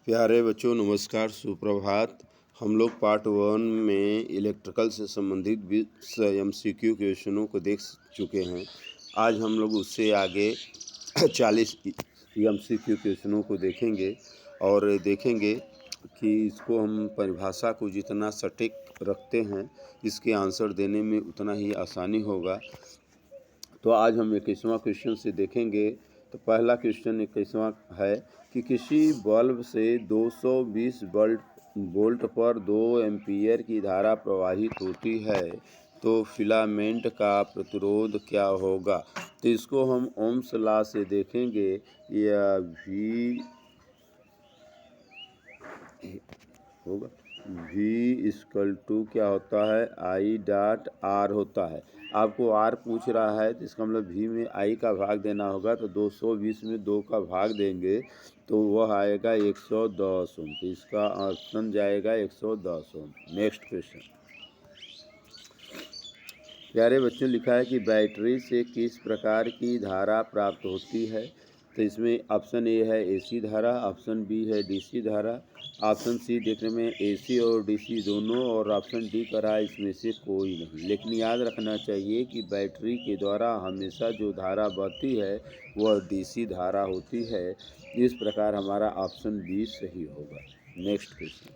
प्यारे बच्चों नमस्कार सुप्रभात। हम लोग पार्ट 1 में इलेक्ट्रिकल से संबंधित 20 एमसीक्यू क्वेश्चनों को देख चुके हैं। आज हम लोग उससे आगे 40 एमसीक्यू क्वेश्चनों को देखेंगे और देखेंगे कि इसको हम परिभाषा को जितना सटीक रखते हैं इसके आंसर देने में उतना ही आसानी होगा। तो आज हम 21वां क्वेश्चन से देखेंगे। तो पहला क्वेश्चन 21वां है कि किसी बल्ब से 220 वोल्ट पर 2 एम्पीयर की धारा प्रवाहित होती है तो फिलामेंट का प्रतिरोध क्या होगा। तो इसको हम ओम्स लॉ से देखेंगे। या V होगा V क्या होता है I.R होता है। आपको R पूछ रहा है तो इसका मतलब V में I का भाग देना होगा। तो 220 में 2 का भाग देंगे तो वह आएगा 110 ओम। तो इसका ऑप्शन जाएगा 110 ओम। Next question. प्यारे बच्चों लिखा है कि बैटरी से किस प्रकार की धारा प्राप्त होती है। तो इसमें ऑप्शन ए है AC धारा, ऑप्शन बी है DC धारा, ऑप्शन सी देखने में AC और DC दोनों, और ऑप्शन डी कह रहा है इसमें से कोई नहीं। लेकिन याद रखना चाहिए कि बैटरी के द्वारा हमेशा जो धारा बहती है वह DC धारा होती है। इस प्रकार हमारा ऑप्शन बी सही होगा। Next question.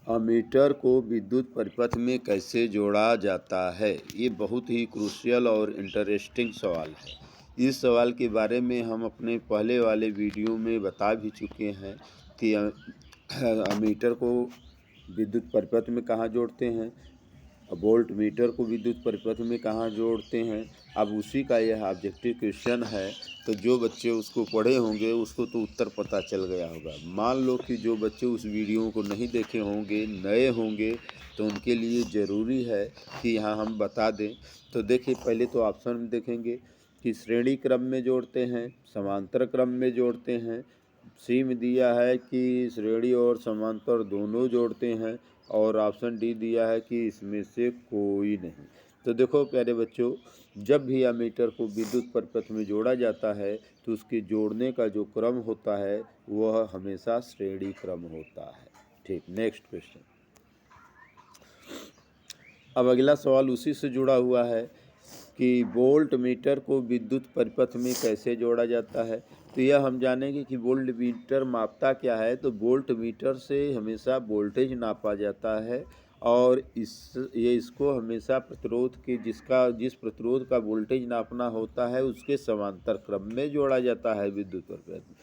अमीटर को विद्युत परिपथ में कैसे जोड़ा जाता है। ये बहुत ही क्रूशियल और इंटरेस्टिंग सवाल है। इस सवाल के बारे में हम अपने पहले वाले वीडियो में बता भी चुके हैं कि अमीटर को विद्युत परिपथ में कहाँ जोड़ते हैं, वोल्ट मीटर को विद्युत परिपथ में कहाँ जोड़ते हैं। अब उसी का यह ऑब्जेक्टिव क्वेश्चन है। तो जो बच्चे उसको पढ़े होंगे उसको तो उत्तर पता चल गया होगा। मान लो कि जो बच्चे उस वीडियो को नहीं देखे होंगे, नए होंगे, तो उनके लिए ज़रूरी है कि यहाँ हम बता दें। तो देखिए, पहले तो ऑप्शन में देखेंगे कि श्रेणी क्रम में जोड़ते हैं, समांतर क्रम में जोड़ते हैं। सी में दिया है कि श्रेणी और समांतर दोनों जोड़ते हैं, और ऑप्शन डी दिया है कि इसमें से कोई नहीं। तो देखो प्यारे बच्चों, जब भी अमीटर को विद्युत परिपथ में जोड़ा जाता है तो उसके जोड़ने का जो क्रम होता है वह हमेशा श्रेणी क्रम होता है। ठीक, नेक्स्ट क्वेश्चन। अब अगला सवाल उसी से जुड़ा हुआ है कि वोल्ट मीटर को विद्युत परिपथ में कैसे जोड़ा जाता है। तो यह हम जानेंगे कि वोल्ट मीटर मापता क्या है। तो वोल्ट मीटर से हमेशा वोल्टेज नापा जाता है, और इसको हमेशा प्रतिरोध के जिस प्रतिरोध का वोल्टेज नापना होता है उसके समांतर क्रम में जोड़ा जाता है विद्युत परिपथ में।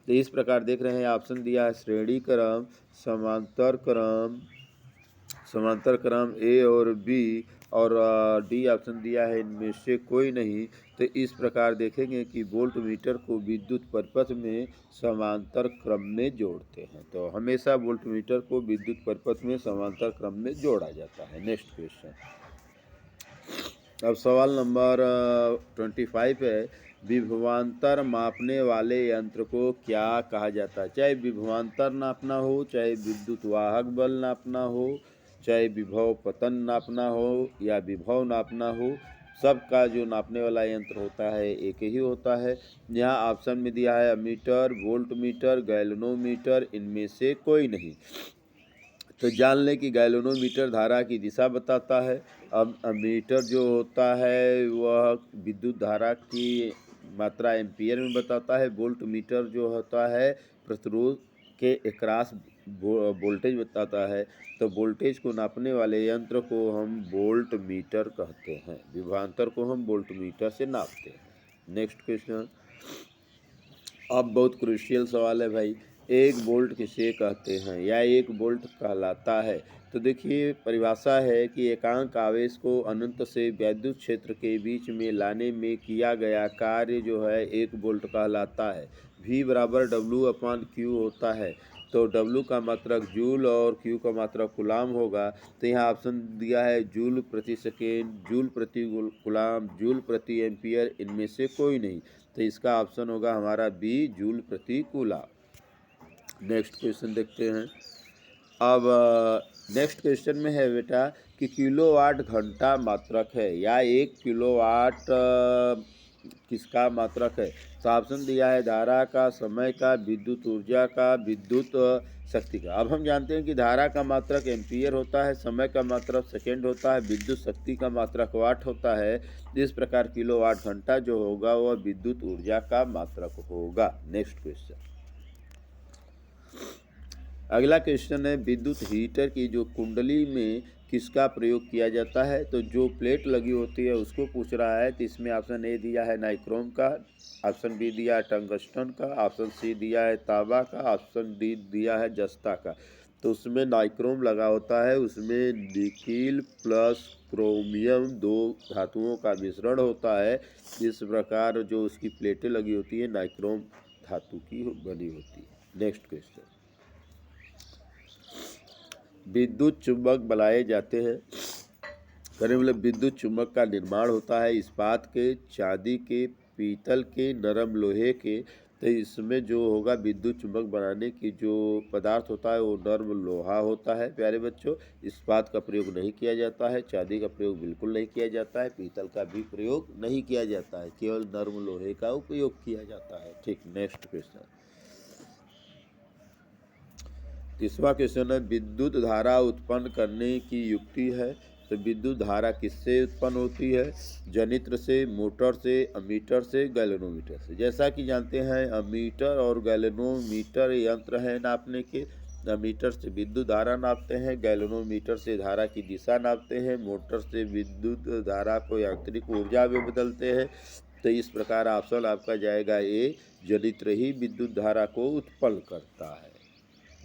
तो इस प्रकार देख रहे हैं, ऑप्शन दिया है श्रेणी क्रम, समांतर क्रम ए और बी, और डी ऑप्शन दिया है इनमें से कोई नहीं। तो इस प्रकार देखेंगे कि वोल्ट मीटर को विद्युत परिपथ में समांतर क्रम में जोड़ते हैं। तो हमेशा वोल्ट मीटर को विद्युत परिपथ में समांतर क्रम में जोड़ा जाता है। Next question. अब सवाल नंबर 25 है, विभवांतर मापने वाले यंत्र को क्या कहा जाता है। चाहे विभवांतर नापना हो, चाहे विद्युत वाहक बल नापना हो, चाहे विभव पतन नापना हो या विभव नापना हो, सबका जो नापने वाला यंत्र होता है एक ही होता है। यहाँ ऑप्शन में दिया है अमीटर, वोल्ट मीटर, गैल्वेनोमीटर, इनमें से कोई नहीं। तो जान लें कि गैल्वेनोमीटर धारा की दिशा बताता है। अब अमीटर जो होता है वह विद्युत धारा की मात्रा एम्पियर में बताता है। वोल्ट मीटर जो होता है प्रतिरोध के अक्रॉस वोल्टेज बताता है। तो वोल्टेज को नापने वाले यंत्र को हम वोल्ट मीटर कहते हैं, विभवांतर को हम वोल्ट मीटर से नापते हैं। Next question. अब बहुत क्रूशियल सवाल है भाई, 1 वोल्ट किसे कहते हैं या 1 वोल्ट कहलाता है। तो देखिए, परिभाषा है कि एकांक आवेश को अनंत से विद्युत क्षेत्र के बीच में लाने में किया गया कार्य जो है 1 वोल्ट कहलाता है। V बराबर W/Q होता है। तो W का मात्रक जूल और Q का मात्रक कूलाम होगा। तो यहाँ ऑप्शन दिया है जूल प्रति सेकेंड, जूल प्रति कूलाम, जूल प्रति एम्पियर, इनमें से कोई नहीं। तो इसका ऑप्शन होगा हमारा बी, जूल प्रति कूलाम। नेक्स्ट क्वेश्चन देखते हैं। अब नेक्स्ट क्वेश्चन में है बेटा कि किलोवाट घंटा मात्रक है या 1 किलोवाट किसका मात्रक है। तो ऑप्शन दिया है धारा का, समय का, विद्युत ऊर्जा का, विद्युत शक्ति का। अब हम जानते हैं कि धारा का मात्रक एम्पियर होता है, समय का मात्रक सेकेंड होता है, विद्युत शक्ति का मात्रक वाट होता है। इस प्रकार किलोवाट घंटा जो होगा वह विद्युत ऊर्जा का मात्रक होगा। Next question. अगला क्वेश्चन है विद्युत हीटर की जो कुंडली में किसका प्रयोग किया जाता है। तो जो प्लेट लगी होती है उसको पूछ रहा है। तो इसमें ऑप्शन ए दिया है नाइक्रोम का, ऑप्शन बी दिया है टंगस्टन का, ऑप्शन सी दिया है तांबा का, ऑप्शन डी दिया है जस्ता का। तो उसमें नाइक्रोम लगा होता है, उसमें निकिल प्लस क्रोमियम दो धातुओं का मिश्रण होता है। इस प्रकार जो उसकी प्लेटें लगी होती है नाइक्रोम धातु की बनी होती है। Next question. विद्युत चुंबक बनाए जाते हैं। कहने मतलब विद्युत चुंबक का निर्माण होता है इस्पात के, चांदी के, पीतल के, नरम लोहे के। तो इसमें जो होगा विद्युत चुंबक बनाने की जो पदार्थ होता है वो नरम लोहा होता है प्यारे बच्चों। इस्पात का प्रयोग नहीं किया जाता है, चांदी का प्रयोग बिल्कुल नहीं किया जाता है, पीतल का भी प्रयोग नहीं किया जाता है, केवल नरम लोहे का उपयोग किया जाता है। ठीक, नेक्स्ट क्वेश्चन। तीसरा क्वेश्चन है विद्युत धारा उत्पन्न करने की युक्ति है। तो विद्युत धारा किससे उत्पन्न होती है। जनित्र से, मोटर से, अमीटर से, गैल्वेनोमीटर से। जैसा कि जानते हैं अमीटर और गैल्वेनोमीटर यंत्र है नापने के। अमीटर से विद्युत धारा नापते हैं, गैल्वेनोमीटर से धारा की दिशा नापते हैं, मोटर से विद्युत धारा को यांत्रिक ऊर्जा में बदलते हैं। तो इस प्रकार ऑप्शन आपका जाएगा ए, जनित्र ही विद्युत धारा को उत्पन्न करता है।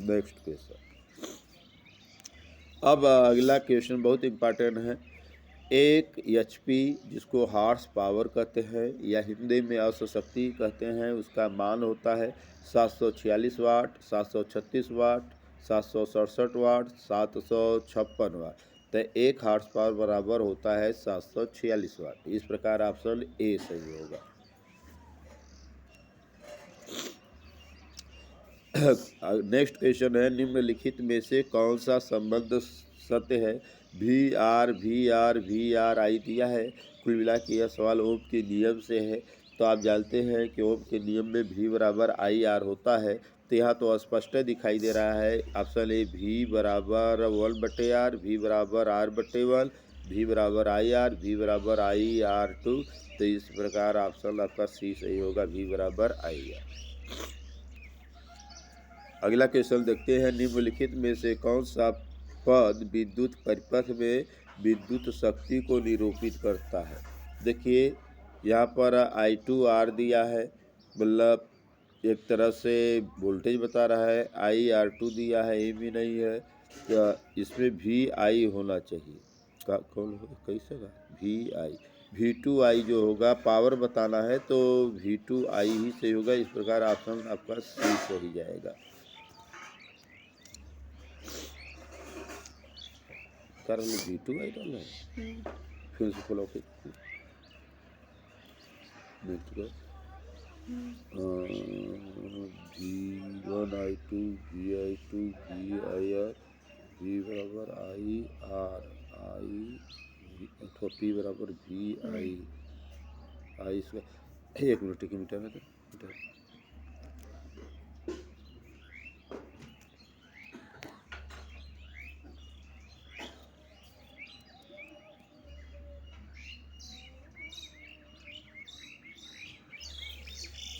Next question. अब अगला क्वेश्चन बहुत इम्पोर्टेंट है। एक एचपी जिसको हॉर्स पावर कहते हैं या हिंदी में औसत शक्ति कहते हैं, उसका मान होता है 746 वाट, 736 वाट, 767 वाट, 756 वाट। तो एक हॉर्स पावर बराबर होता है 746 वाट। इस प्रकार ऑप्शन ए सही होगा। नेक्स्ट क्वेश्चन है निम्नलिखित में से कौन सा संबंध सत्य है। वी आर दिया है। कुल मिला के यह सवाल ओम के नियम से है। तो आप जानते हैं कि ओम के नियम में V बराबर आई आर होता है। तो यहाँ तो स्पष्ट दिखाई दे रहा है ऑप्शन ए, V बराबर 1/R, V बराबर R/1, V बराबर आई आर, V बराबर IR2। तो इस प्रकार ऑप्शन आपका सी सही होगा, V बराबर IR। अगला क्वेश्चन देखते हैं निम्नलिखित में से कौन सा पद विद्युत परिपथ में विद्युत शक्ति को निरूपित करता है। देखिए यहाँ पर I2R दिया है, मतलब एक तरह से वोल्टेज बता रहा है। IR2 दिया है, ये भी नहीं है। तो इसमें VI होना चाहिए। कौन कैसे का VI, V2I जो होगा पावर बताना है तो V2I ही सही होगा। इस प्रकार ऑप्शन आपका सी सही जाएगा। कर V2I डालना है, फिर से खोलो फिर V1I2 VI2 VIR, V बराबर IR, अथवा P बराबर VI, आई इसका 1 मिनट की मीटर में मीटर।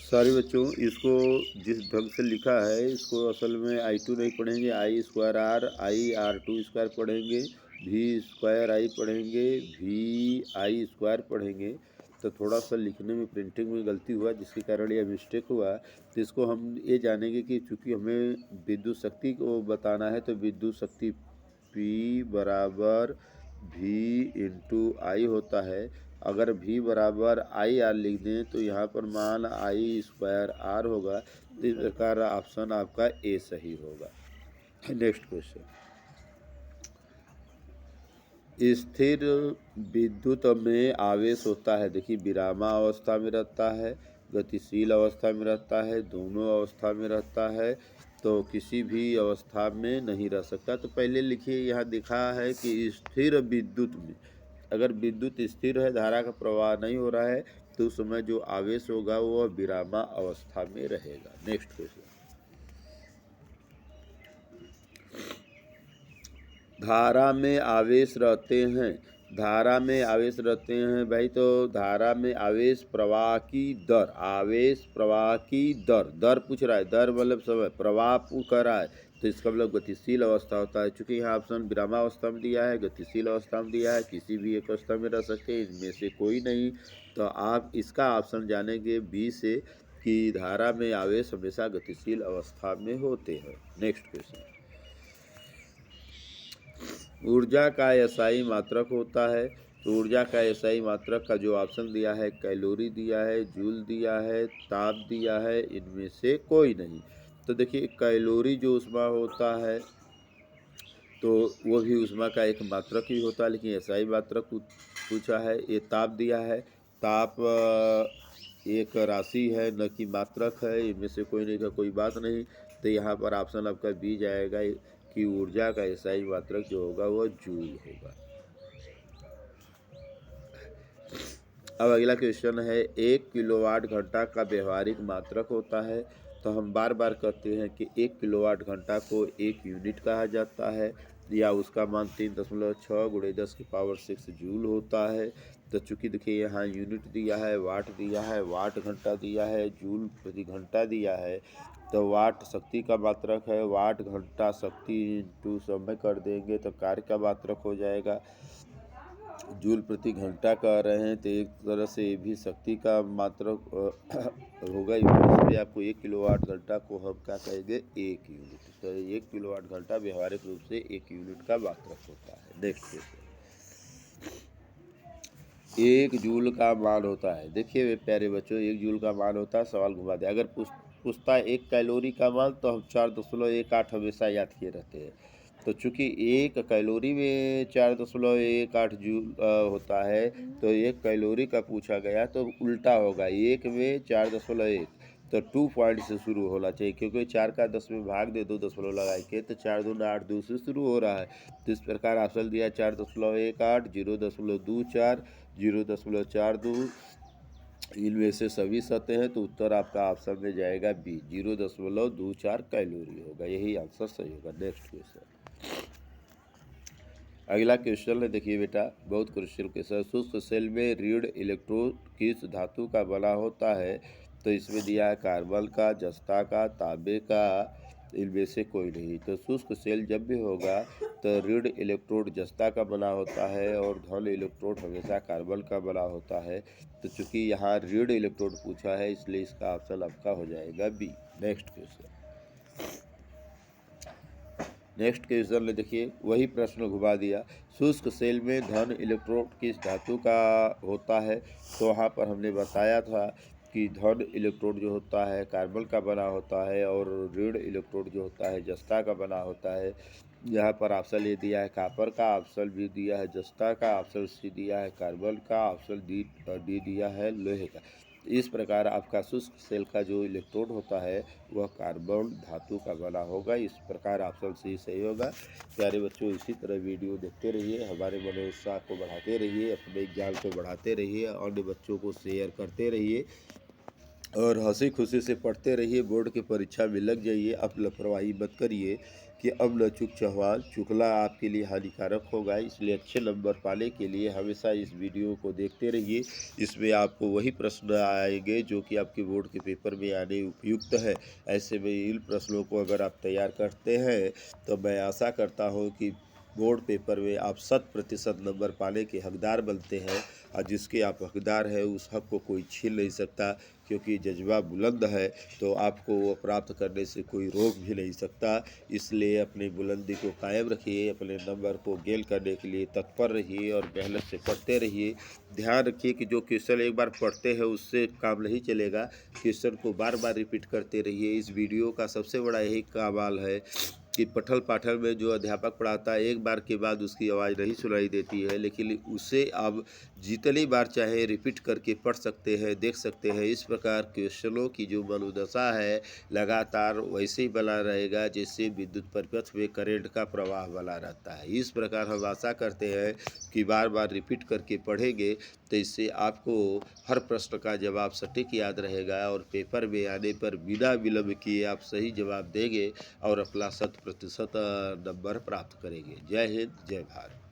सारे बच्चों इसको जिस ढंग से लिखा है इसको असल में I2 नहीं पढ़ेंगे, I2R, IR2 पढ़ेंगे, V2I पढ़ेंगे, VI2 पढ़ेंगे। तो थोड़ा सा लिखने में प्रिंटिंग में गलती हुआ जिसके कारण यह मिस्टेक हुआ। तो इसको हम ये जानेंगे कि चूँकि हमें विद्युत शक्ति को बताना है तो विद्युत शक्ति P बराबर V/I होता है। अगर V बराबर IR लिख दें तो यहाँ पर मान I2R होगा। तो इस प्रकार ऑप्शन आपका ए सही होगा। Next question. स्थिर विद्युत में आवेश होता है। देखिए विरामावस्था में रहता है, गतिशील अवस्था में रहता है, दोनों अवस्था में रहता है, तो किसी भी अवस्था में नहीं रह सकता। तो पहले लिखिए यहाँ दिखा है कि स्थिर विद्युत में, अगर विद्युत स्थिर है, धारा का प्रवाह नहीं हो रहा है, तो उस समय जो आवेश होगा वह विरामावस्था में रहेगा। नेक्स्ट क्वेश्चन, धारा में आवेश रहते हैं, धारा में आवेश रहते हैं भाई, तो धारा में आवेश प्रवाह की दर, आवेश प्रवाह की दर, दर पूछ रहा है, दर मतलब समय, प्रवाह कर रहा है, तो इसका मतलब गतिशील अवस्था होता है। चूंकि यहाँ ऑप्शन विरामावस्था में दिया है, गतिशील अवस्था में दिया है, किसी भी एक अवस्था में रह सकते हैं, इनमें से कोई नहीं, तो आप इसका ऑप्शन जानेंगे बी से कि धारा में आवेश हमेशा गतिशील अवस्था में होते हैं। नेक्स्ट क्वेश्चन, ऊर्जा का एसआई मात्रक होता है, तो ऊर्जा का एसआई मात्रक का जो ऑप्शन दिया है, कैलोरी दिया है, जूल दिया है, ताप दिया है, इनमें से कोई नहीं। तो देखिए कैलोरी जो ऊष्मा होता है तो वो भी ऊष्मा का एक मात्रक ही होता है, लेकिन एसआई मात्रक पूछा है। ये ताप दिया है, ताप एक राशि है न कि मात्रक है, इनमें से कोई नहीं का कोई बात नहीं, तो यहाँ पर ऑप्शन आपका बी जाएगा कि ऊर्जा का एसआई मात्रक जो होगा वो जूल होगा। अब अगला क्वेश्चन है, 1 किलोवाट घंटा का व्यवहारिक मात्रक होता है, तो हम बार बार कहते हैं कि 1 किलोवाट घंटा को 1 यूनिट कहा जाता है, या उसका मान 3.6 × 10⁻⁶ जूल होता है। तो चूंकि देखिए यहाँ यूनिट दिया है, वाट दिया है, वाट घंटा दिया है, जूल प्रति घंटा दिया है, तो वाट शक्ति का मात्रक है, वाट घंटा शक्ति इंटू समय कर देंगे तो कार्य का मात्रक हो जाएगा। जूल प्रति घंटा कह रहे हैं तो एक तरह से ये भी शक्ति का मात्रक होगा, इसलिए आपको 1 किलोवाट घंटा को हम क्या कहेंगे, 1 यूनिट। तो 1 किलोवाट घंटा व्यवहारिक रूप से 1 यूनिट का मात्रक होता है। नेक्स्ट क्वेश्चन, 1 जूल का मान होता है। देखिए प्यारे बच्चों, 1 जूल का मान होता है, सवाल घुमा दे, अगर पूछता है 1 कैलोरी का मान, तो हम 4.18 हमेशा याद किए रहते हैं। तो चूंकि 1 कैलोरी में 4.18 जूल होता है, तो 1 कैलोरी का पूछा गया तो उल्टा होगा, 1 में 4.1, तो 2 पॉइंट से शुरू होना चाहिए, क्योंकि 4 का 10 में भाग दे 2 दशमलव लगा के, तो 4 दूना 8 2 से शुरू हो रहा है। तो इस प्रकार ऑप्शन दिया 4.18, 0.24, 0.42, इनमें से सभी सत्य हैं, तो उत्तर आपका ऑप्शन में जाएगा बी, 0.24 कैलोरी होगा, यही आंसर सही होगा। नेक्स्ट क्वेश्चन, अगला क्वेश्चन है, देखिए बेटा बहुत क्रुशियल क्वेश्चन, शुष्क सेल में ऋण इलेक्ट्रोड किस धातु का बना होता है, तो इसमें दिया है कार्बन का, जस्ता का, तांबे का, इनमें से कोई नहीं। तो शुष्क सेल जब भी होगा तो ऋण इलेक्ट्रोड जस्ता का बना होता है और धन इलेक्ट्रोड हमेशा कार्बन का बना होता है। तो चूंकि यहाँ ऋण इलेक्ट्रोड पूछा है, इसलिए इसका ऑप्शन आपका हो जाएगा B. Next question, next question में देखिए वही प्रश्न घुमा दिया, शुष्क सेल में धन इलेक्ट्रोड किस धातु का होता है, तो वहाँ पर हमने बताया था कि धन इलेक्ट्रोड जो होता है कार्बन का बना होता है और ऋण इलेक्ट्रोड जो होता है जस्ता का बना होता है। यहाँ पर ऑप्शन ए दिया है कापर का, ऑप्शन बी दिया है जस्ता का, ऑप्शन सी दिया है कार्बन का, ऑप्शन डी दिया है लोहे का। इस प्रकार आपका शुष्क सेल का जो इलेक्ट्रोड होता है वह कार्बन धातु का बना होगा। इस प्रकार ऑप्शन सी सही होगा। प्यारे बच्चों, इसी तरह वीडियो देखते रहिए, हमारे मनोत्साह को बढ़ाते रहिए, अपने ज्ञान को बढ़ाते रहिए, अन्य बच्चों को शेयर करते रहिए और हंसी खुशी से पढ़ते रहिए। बोर्ड की परीक्षा में लग जाइए, आप लापरवाही मत करिए कि अब न चूक चौहान, चुकला आपके लिए हानिकारक होगा। इसलिए अच्छे नंबर पाने के लिए हमेशा इस वीडियो को देखते रहिए। इसमें आपको वही प्रश्न आएंगे जो कि आपके बोर्ड के पेपर में आने उपयुक्त है। ऐसे में इन प्रश्नों को अगर आप तैयार करते हैं तो मैं आशा करता हूँ कि बोर्ड पेपर में आप 100% नंबर पाने के हकदार बनते हैं, और जिसके आप हकदार हैं उस हक को कोई छीन नहीं सकता, क्योंकि जज्बा बुलंद है तो आपको वो प्राप्त करने से कोई रोक भी नहीं सकता। इसलिए अपनी बुलंदी को कायम रखिए, अपने नंबर को गेल करने के लिए तत्पर रहिए और मेहनत से पढ़ते रहिए। ध्यान रखिए कि जो क्वेश्चन एक बार पढ़ते हैं उससे काम नहीं चलेगा, क्वेश्चन को बार बार रिपीट करते रहिए। इस वीडियो का सबसे बड़ा यही कमाल है कि पठल पाठल में जो अध्यापक पढ़ाता है एक बार के बाद उसकी आवाज़ नहीं सुनाई देती है, लेकिन उसे अब जितनी बार चाहे रिपीट करके पढ़ सकते हैं, देख सकते हैं। इस प्रकार क्वेश्चनों की जो मनोदशा है लगातार वैसे ही बना रहेगा जैसे विद्युत परिपथ में करंट का प्रवाह बना रहता है। इस प्रकार हम आशा करते हैं कि बार बार रिपीट करके पढ़ेंगे तो इससे आपको हर प्रश्न का जवाब सटीक याद रहेगा और पेपर में आने पर बिना विलंब किए आप सही जवाब देंगे और अपना 100% नंबर प्राप्त करेंगे। जय हिंद, जय भारत।